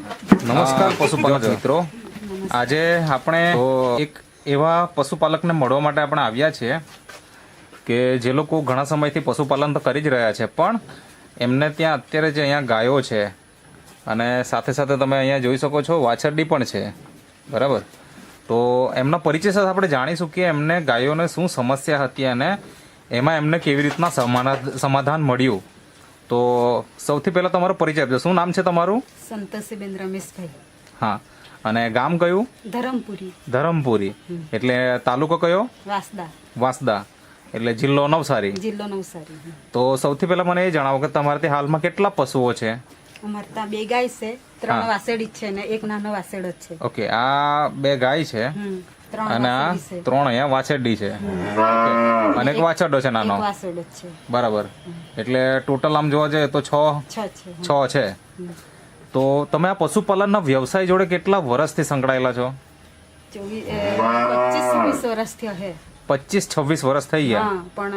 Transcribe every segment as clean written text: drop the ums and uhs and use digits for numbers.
નમસ્કાર પશુપાલક મિત્રો, આજે આપણે એક એવા પશુપાલકને મળવા માટે આપણે આવ્યા છીએ કે જે લોકો ઘણા સમયથી પશુપાલન તો કરી જ રહ્યા છે, પણ એમને ત્યાં અત્યારે જે અહીંયા ગાયો છે અને સાથે સાથે તમે અહીંયા જોઈ શકો છો વાછરડી પણ છે, બરાબર. તો એમના પરિચય સાથે આપણે જાણીશું કે એમને ગાયોને શું સમસ્યા હતી અને એમાં એમને કેવી રીતના સમાધાન મળ્યું. તો સૌથી પહેલા તમારો પરિચય આપજો. શું નામ છે તમારું? સંતોષીબેન રમેશભાઈ. હા, અને ગામ કયું? ધરમપુરી. ધરમપુરી એટલે તાલુકો કયો? વાસદા. વાંસદા એટલે જિલ્લો નવસારી. જિલ્લો નવસારી. તો સૌથી પહેલા મને એ જણાવો કે તમારે ત્યાં હાલમાં કેટલા પશુઓ છે? અમારે ત્યાં 2 ગાય છે, 3 વાસેડી છે ને એક નાનો વાસેડો જ છે. ઓકે, આ 2 ગાય છે અને આ 3 અહીંયા વાછરડી છે અને એક વાછરડો છે નાનો. વાસેડો જ છે. બરાબર. એટલે ટોટલ આમ જોવા જઈએ તો 6 છે. તો તમે આ પશુપાલનના વ્યવસાય જોડે કેટલા વર્ષથી સંકળાયેલા છો? 25-26 વર્ષથી હે. 25-26 વર્ષ થઈ ગયા. હા, પણ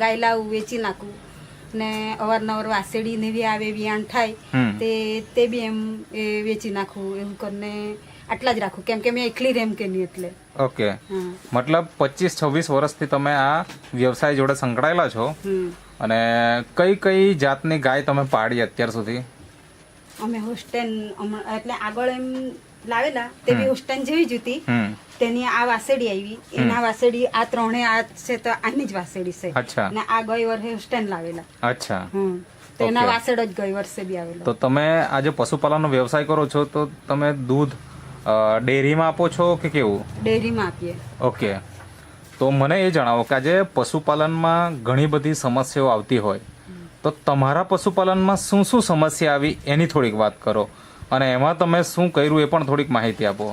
ગાય લાવું, વેચી નાખું ને અવારનવાર વાસેડી ને બી આવે, વિયાણ થાય તે બી એમ વેચી નાખું, એવું કરીને આટલા જ રાખું, કેમ કે મેં એકલી રેમ કે નહીં એટલે. ઓકે, મતલબ 25-26 વર્ષથી તમે આ વ્યવસાય જોડે સંકળાયેલા છો. અને કઈ કઈ જાતની ગાય તમે પાડી અત્યાર સુધી? અમે હોસ્ટેન એટલે આગળ એમ લાવેલા તે બી હોસ્ટેન જેવી જ હતી. તેની આ વાસેડી આવી, એના વાસેડી આ 3 આ છે તો આની જ વાસેડી છે. અચ્છા. ને આ ગઈ વર્ષે હોસ્ટેન લાવેલા. અચ્છા. તો એના વાસેડો જ ગઈ વર્ષે બી આવેલો. તો તમે આજે પશુપાલનનો વ્યવસાય કરો છો તો તમે દૂધ ડેરીમાં આપો છો કે કેવું? ડેરીમાં આપીએ. ઓકે, તો મને એ જણાવો કે આજે પશુપાલનમાં ઘણી બધી સમસ્યાઓ આવતી હોય, તો તમારા પશુપાલનમાં શું શું સમસ્યા આવી એની થોડીક વાત કરો અને એમાં તમે શું કર્યું એ પણ થોડીક માહિતી આપો.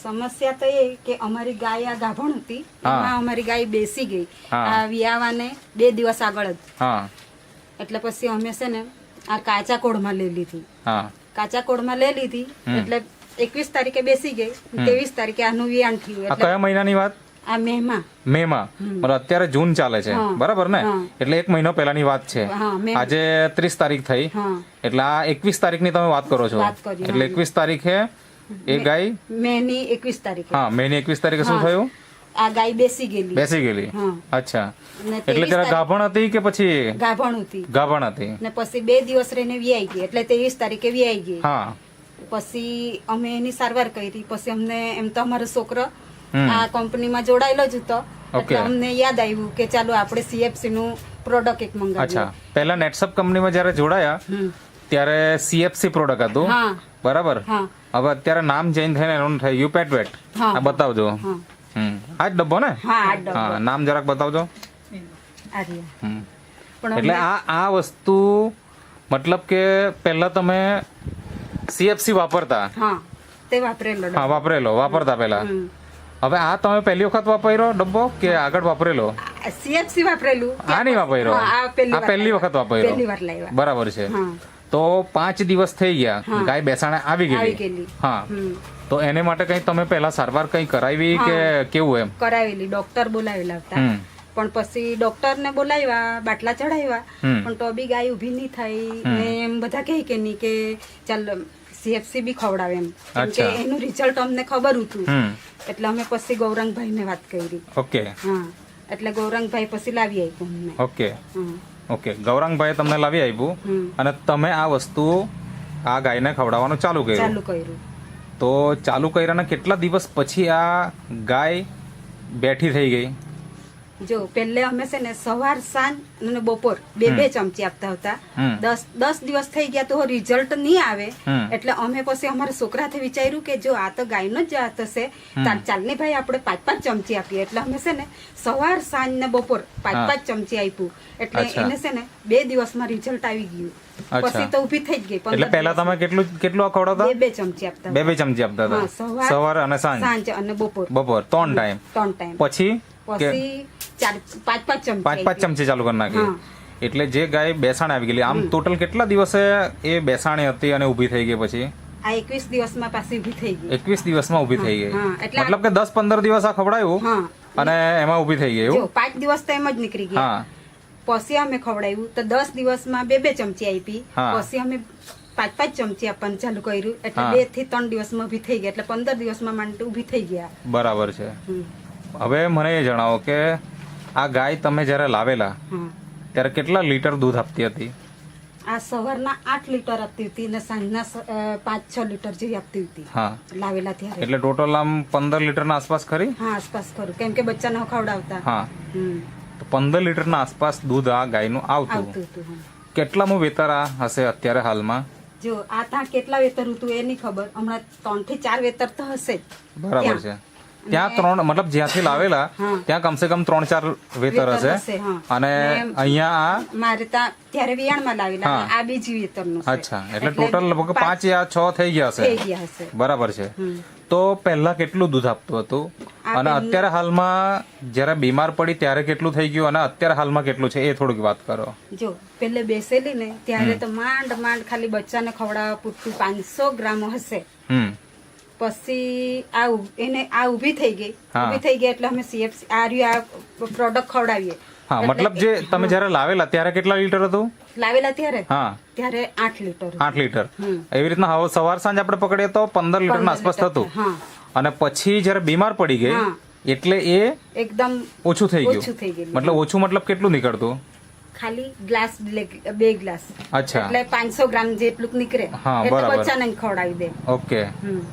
સમસ્યા તો એ કે અમારી ગાય આ ગાભણ હતી, એમાં અમારી ગાય બેસી ગઈ આ વિયાવાને 2 દિવસ આગળ જ. હા, એટલે પછી અમે છે ને આ કાચા કોળમાં લઈ લીધી. હા, કાચા કોળમાં લઈ લીધી એટલે 21 તારીખે બેસી ગઈ, 23 તારીખે આનું વિયાણ થયું. આ કયા મહિનાની વાત? આ મેમાં. મતલબ અત્યારે જૂન ચાલે છે, બરાબર ને? એટલે 1 મહિનો પહેલાની વાત છે. આજે 30 તારીખ થઈ, એટલે આ 21 તારીખની તમે વાત કરો છો. એટલે 21 તારીખે એ ગાય મેની 21 તારીખે. હા, મેની 21 તારીખે શું થયું? આ ગાય બેસી ગયેલી. અચ્છા. એટલે જરા ગાભણ હતી કે પછી? ગાભણ હતી. ને પછી 2 દિવસ રહીને વિયાઈ ગઈ, એટલે 23 તારીખે વિયાઈ ગઈ. હા. પછી અમે એની સારવાર કરી. પછી અમને એમ તો અમારો છોકરો આ કંપનીમાં જોડાયેલો જ હતો, એટલે અમને યાદ આવ્યું કે ચાલો આપણે CFC નું પ્રોડક્ટ એક મંગાવીએ. અચ્છા, પહેલા નેટસપ કંપનીમાં જ્યારે જોડાયા ત્યારે CFC પ્રોડક્ટ હતું, બરાબર? હવે અત્યારે નામ ચેન્જ થઈને એનું થઈ ગયું પેટવેટ. આ બતાવજો. આ જ ડબ્બો ને? હા, નામ જરાક બતાવજો. એટલે આ વસ્તુ મતલબ કે પહેલા તમે CFC વાપરતા? તે વાપરતા પહેલા. હવે આ તમે પહેલી વખત વાપર્યો ડબ્બો કે આગળ વાપરેલો? CFC વાપરેલું. આ નહીં વાપર્યો? આ પહેલી વખત વાપર્યો. બરાબર છે. તો 5 દિવસ થઈ ગયા, ગાય બેસાણે આવી ગયેલી. હા, તો એને માટે કઈ તમે પહેલા સારવાર કઈ કરાવી કે કેવું? એમ કરાવેલી, ડોક્ટર બોલાવેલા હતા, પણ પછી ડોક્ટર ને બોલાવ્યા, બાટલા ચડાવ્યા, પણ તો બી ગાય ઉભી નહીં થઈ ને એમ બધા કહે કે નહીં કે ચાલ CFC બી ખવડાવે એમ, કે એનું રિઝલ્ટ અમને ખબર હતું. એટલે અમે પછી ગૌરંગભાઈ ને વાત કરી. ઓકે. હા, એટલે ગૌરંગભાઈ પછી લાવી આપ્યું અમને. ઓકે, ગૌરંગભાઈ તમને લાવી આપ્યું અને તમે આ વસ્તુ આ ગાયને ખવડાવવાનું ચાલુ કર્યું. તો ચાલુ કર્યાના કેટલા દિવસ પછી આ ગાય બેઠી થઈ ગઈ? જો પહેલે અમે છે ને સવાર સાંજ અને બપોર 2 ચમચી આપતા હતા. 10 દિવસ થઈ ગયા તો રિઝલ્ટ નહીં આવે, એટલે અમે પછી અમારા છોકરાથી વિચાર્યું કે જો આ તો ગાયનો જ જાત હશે, ચાલ ને ભાઈ આપણે 5-5 ચમચી આપીએ. એટલે અમે છે ને સવાર સાંજ ને બપોર 5-5 ચમચી આપ્યું. એટલે એને છે ને 2 દિવસમાં રિઝલ્ટ આવી ગયું. પછી તો ઉભી થઈ જ ગઈ. એટલે પહેલા તમે કેટલું ખવડાવતા? 2 ચમચી આપતા. 2 ચમચી આપતા હતા સવાર અને સાંજ અને બપોર 3 ટાઈમ. પછી 5-5 ચમચી ચાલુ કરી નાખી. એટલે જે ગાય બેસાણે આવી ગયેલી, આમ ટોટલ કેટલા દિવસે એ બેસાણી હતી અને ઉભી થઈ ગઈ? પછી આ 21 દિવસમાં પાછી ઊભી થઈ ગઈ. 21 દિવસમાં ઊભી થઈ ગઈ. મતલબ કે 10-15 દિવસ આ ખવડાયું અને એમાં ઊભી થઈ ગઈ. જો 5 દિવસ તો એમ જ નીકળી ગયા. પછી અમે ખવડાવ્યું તો 10 દિવસમાં 2 ચમચી આપી. પછી અમે 5 ચમચી આપવાનું ચાલુ કર્યું એટલે હા. 2 થી 3 દિવસમાં ઊભી થઈ ગયા એટલે 15 દિવસમાં માંડ ઊભી થઈ ગયા. બરાબર છે. હમ. હવે મને એ જણાવો કે આ ગાય તમે જ્યારે લાવેલા હા. ત્યારે કેટલા લીટર દૂધ આપતી હતી? આ સવારના 8 લીટર આપતી હતી ને સાંજના 5-6 લીટર જેવી આપતી હતી હા, લાવેલા ત્યારે. એટલે ટોટલ આમ 15 લીટરના આસપાસ ખરી? હા, આસપાસ કરું કેમ કે બચ્ચાને ખવડાવતા. હા, હમ. તો 15 લીટરના આસપાસ દૂધ આ ગાયનું આવતું. આવતું હતું. હા. કેટલામું વેતર આ હશે અત્યારે હાલમાં? જો આ ત્યાં કેટલા વેતર હતું એ નહીં ખબર, હમણાં 3 થી 4 વેતર તો હશે જ. બરાબર છે. ત્યાં 3 મતલબ જ્યાંથી લાવેલા હા. ત્યાં કમસે કમ 3-4 વેતર હશે. હા. અને અહીંયા આ મારે ત્યાં ત્યારે વિયાણમાં લાવેલા હા. આ બીજી વેતરનું છે. અચ્છા, એટલે ટોટલ લગભગ 5 યા 6 થઈ ગયા થઈ હશે. ગયા હશે. બરાબર છે. હમ. તો પહેલા કેટલું દૂધ આપતું હતું આ અને અત્યારે હાલમાં જ્યારે બીમાર પડી ત્યારે કેટલું થઈ ગયું અને અત્યારે હાલમાં કેટલું છે એ થોડીક વાત કરો. જો પેલે બેસેલી ને ત્યારે તો માંડ ખાલી બચ્ચાને ખવડાવવા પૂરતું 500 ગ્રામ હશે. હમ પછી એને ઊભી થઈ ગઈ. હા. ઊભી થઈ ગઈ એટલે અમે CFC આ પ્રોડક્ટ ખવડાવીએ. હા, એટલે મતલબ જે તમે જ્યારે લાવેલા ત્યારે કેટલા લીટર હતું? લાવેલા ત્યારે હા, 8 લીટર. 8 લીટર. હમ. એવી રીતના હવે સવાર સાંજ આપણે પકડીએ તો 15 લીટરના આસપાસ થતું. હા. અને પછી જ્યારે બીમાર પડી ગઈ હા. એટલે એ એકદમ ઓછું થઈ ઓછું થઈ ગયું. ગયેલું. મતલબ ઓછું મતલબ કેટલું નીકળતું? ખાલી ગ્લાસ 2 ગ્લાસ અચ્છા, એટલે 500 ગ્રામ જેટલું નીકળે હા, એટલે બરાબર. બચ્ચાને જ ખવડાવી દે. ઓકે, હમ.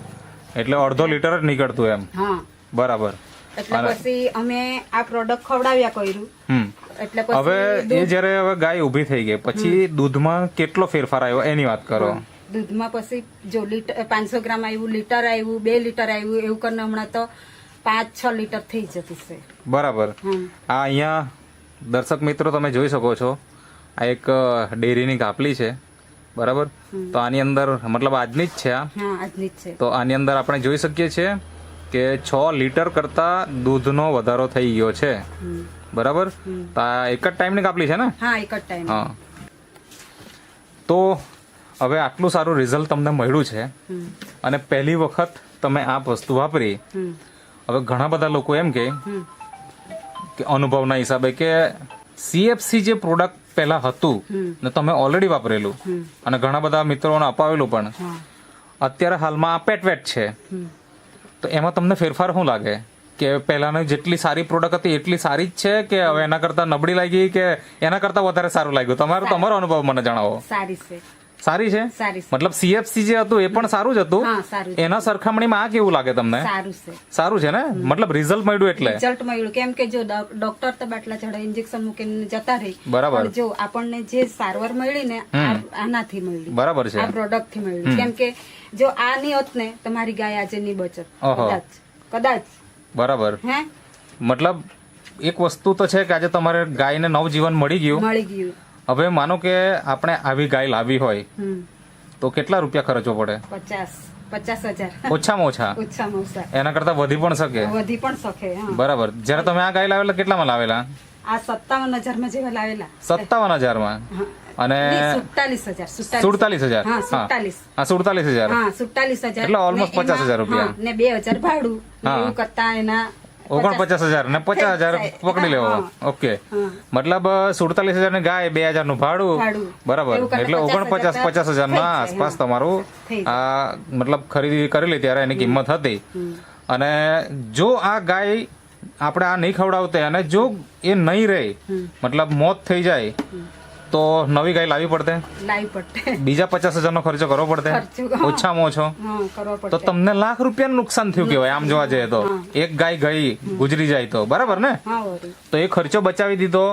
એટલે અડધો લીટર જ નીકળતું એમ. હા, બરાબર. એટલે પછી અમે આ પ્રોડક્ટ ખવડાવ્યા કર્યું. હમ એટલે હવે પછી એ જ્યારે હવે ગાય ઊભી થઈ ગઈ પછી દૂધમાં કેટલો ફેરફાર આવ્યો એની વાત કરો. દૂધમાં પછી જો 500 ગ્રામ આવ્યું, લીટર આવ્યું, 2 લીટર આવ્યું, એવું કરીને હમણાં તો 5-6 લીટર થઈ જતી છે. બરાબર. હમ. આ અહીંયા દર્શક મિત્રો તમે જોઈ શકો છો, આ એક ડેરીની કાપલી છે. બરાબર. તો આની અંદર મતલબ આજની જ છે આ. હા, આજની જ છે. તો આની અંદર આપણે જોઈ શકીએ છીએ કે 6 લીટર કરતા દૂધનો વધારો થઈ ગયો છે. હમ. બરાબર. તો આ એક જ ટાઈમની કાપલી છે ને? હા, એક જ ટાઈમ. હા. તો હવે આટલું સારું રિઝલ્ટ તમને મળ્યું છે હમ. અને પહેલી વખત તમે આ વસ્તુ વાપરી. હમ. હવે ઘણા બધા લોકો એમ કે હમ. અનુભવના હિસાબે કે CFC જે પ્રોડક્ટ પહેલા હતું હમ. ને તમે ઓલરેડી વાપરેલું હમ. અને ઘણા બધા મિત્રોને અપાવેલું પણ, હા. અત્યારે હાલમાં આ પેટવેટ છે. હમ. તો એમાં તમને ફેરફાર શું લાગે કે પહેલાની જેટલી સારી પ્રોડક્ટ હતી એટલી સારી જ છે કે હવે એના કરતા નબળી લાગી કે એના કરતા વધારે સારું લાગ્યું? તમારો અનુભવ મને જણાવો. સારી છે. સારી છે. સારી છે. મતલબ CFC જે હતું એ પણ સારું જ હતું. હા, સારું છે. એના સરખામણીમાં આ કેવું લાગે તમને? સારું છે. સારું છે ને? મતલબ રિઝલ્ટ મળ્યું એટલે? રિઝલ્ટ મળ્યું કેમ કે જો ડોક્ટર તો બાટલા ચડાવી ઇન્જેક્શન મૂકીને જતા રહી. બરાબર. પણ જો આપણને જે સારવાર મળી ને આનાથી મળી. બરાબર છે. આ પ્રોડક્ટ થી મળી. કેમ કે જો આ નહીં હોત ને તમારી ગાય આજે નહીં બચત. ઓહો. કદાચ બરાબર. હે મતલબ એક વસ્તુ તો છે કે આજે તમારે ગાયને નવજીવન મળી ગયું. મળી ગયું. હવે માનો કે આપણે આવી ગાય લાવી હોય હમ. તો કેટલા રૂપિયા ખર્ચવો પડે? 50,000 ઓછામાં ઓછા. ઓછામાં ઓછા. એના કરતા વધી પણ શકે. વધી પણ શકે. હા. બરાબર. જ્યારે તમે આ ગાય લાવેલા કેટલામાં લાવેલા? આ 57,000 માં જેવા લાવેલા. 57,000માં. હા. અને 47,000. 47,000. હા, 47. હા, 47,000. હા, 47,000. એટલે almost ને 50,000 રૂપિયા. હા, ને 2,000 ભાડું. હા. એવું કરતા એના 49,000 ને 50,000 પકડી લેવો. હા. ઓકે. હા. મતલબ 47,000 ની ગાય, 2,000 નું ભાડું. ભાડું. બરાબર. એવું કરતા એટલે 50,000 ના થઈ આસપાસ જાય. તમારું થઈ આ મતલબ ખરીદી કરેલી ત્યારે એની કિંમત હતી. અને જો આ ગાય આપણે આ નહીં ખવડાવતે અને જો એ નહીં રહે, મતલબ મોત થઈ જાય, તો નવી ગાય લાવવી પડતે. લાવી પડતે. બીજા 50,000 નો ખર્ચો કરવો પડતે. ખર્ચો, હા. ઓછામાં ઓછો. હા, કરવો તો પડતે. તમને લાખ રૂપિયાનું નુકસાન થયું કહેવાય આમ જોવા જઈએ તો. એક ગાય ગઈ, ગુજરી જાય તો. બરાબર ને? હા, વળી. તો એ ખર્ચો બચાવી દીધો.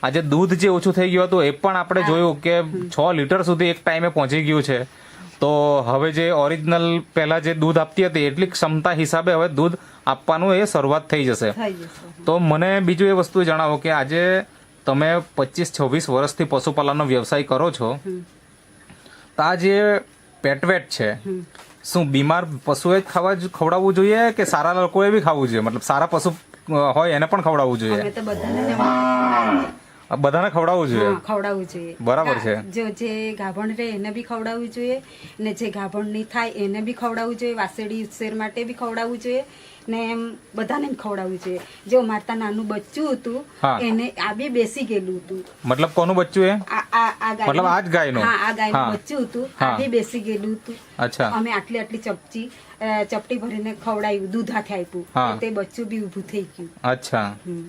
આજે દૂધ જે ઓછું થઈ ગયું હતું એ પણ આપણે જોયું કે 6 લીટર સુધી એક ટાઈમે પહોંચી ગયું છે. તો હવે જે ઓરિજિનલ પહેલા જે દૂધ આપતી હતી એટલી ક્ષમતા હિસાબે હવે દૂધ આપવાનું એ શરૂઆત થઈ જશે. થઈ જશે. તો મને બીજું એ વસ્તુ જણાવો કે આજે તમે 25-26 વર્ષથી પશુપાલનનો વ્યવસાય કરો છો, તો આ જે પેટવેટ છે, શું બીમાર પશુએ જ ખવડાવવું જોઈએ કે સારા લોકોએ બી ખાવું જોઈએ? મતલબ સારા પશુ હોય એને પણ ખવડાવવું જોઈએ? અમે તો બધાને જ આ બધાને ખવડાવવું જોઈએ. હા, ખવડાવવું જોઈએ. બરાબર છે. જો જે ગાભણ રહે એને બી ખવડાવવું જોઈએ ને જે ગાભણ નહીં થાય એને બી ખવડાવવું જોઈએ. વાસળી ઉછેર માટે બી ખવડાવવું જોઈએ ને એમ બધાને જ ખવડાવવું જોઈએ. જો મારતા નાનું બચ્ચું હતું હા. એને આ બી બેસી ગયેલું હતું. મતલબ કોનું બચ્ચું એ? આ ગાયનું- મતલબ આ જ ગાયનું? હા, આ ગાયનું હા. બચ્ચું હતું. હા. આ બી બેસી ગયેલું હતું. અચ્છા. અમે આટલી આટલી ચપટી ભરીને ખવડાવ્યું, દૂધ હાથે આપ્યું. હા. તે બચ્ચું બી ઊભું થઈ ગયું. અચ્છા, હમ.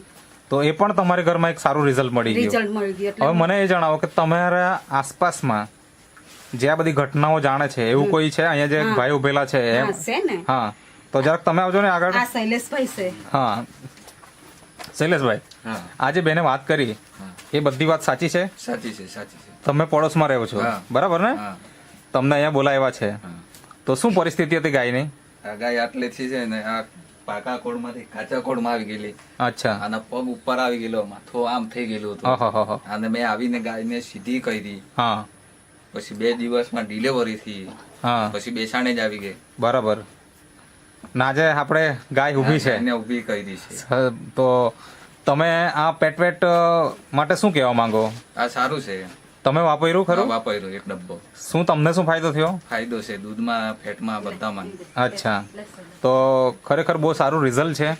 તો એ પણ તમારા ઘરમાં એક સારું રિઝલ્ટ મળી ગયું. રિઝલ્ટ મળી ગયું. હવે એટલે મને એ જણાવો કે તમારા આસપાસમાં જે આ બધી ઘટનાઓ જાણે છે એવું કોઈ છે અહીંયા જે ભાઈ ઉભેલા છે એમ? હા, છે ને. હા, તો જરાક તમે આવજો ને આગળ. આ શૈલેષભાઈ છે. હા, શૈલેષભાઈ, હા આજે બેને વાત કરી એ બધી વાત સાચી છે? સાચી છે સાચી છે. તમે પડોશમાં રહો છો, હા. બરાબર ને? હા તમને અહીંયા બોલાવ્યા છે, હા. તો શું પરિસ્થિતિ હતી ગાયની? આ ગાય આટલેથી છે ને આ પાકા કોળમાંથી કાચા કોળમાં આવી ગયેલી. અચ્છા. આના પગ ઉપર આવી ગયેલો, માથું આમ થઈ ગયેલું હતું. ઓહો. અને મેં આવીને ગાયને સીધી કરી. હા પછી 2 દિવસમાં ડિલિવરી થઈ. હા, પછી બેસાણે જ આવી ગઈ. બરાબર. ના, આજે આપણે ગાય ઊભી છે, ગાયને ઊભી કરી છે. તો તમે આ પેટ માટે શું કહેવા માંગો? આ સારું છે. તમે વાપર્યું આ ખરું? વાપર્યું એક ડબ્બો. શું તમને શું ફાયદો થયો? ફાયદો છે દૂધમાં, ફેટમાં, બધામાં. અચ્છા, તો ખરેખર બહુ સારું રિઝલ્ટ છે.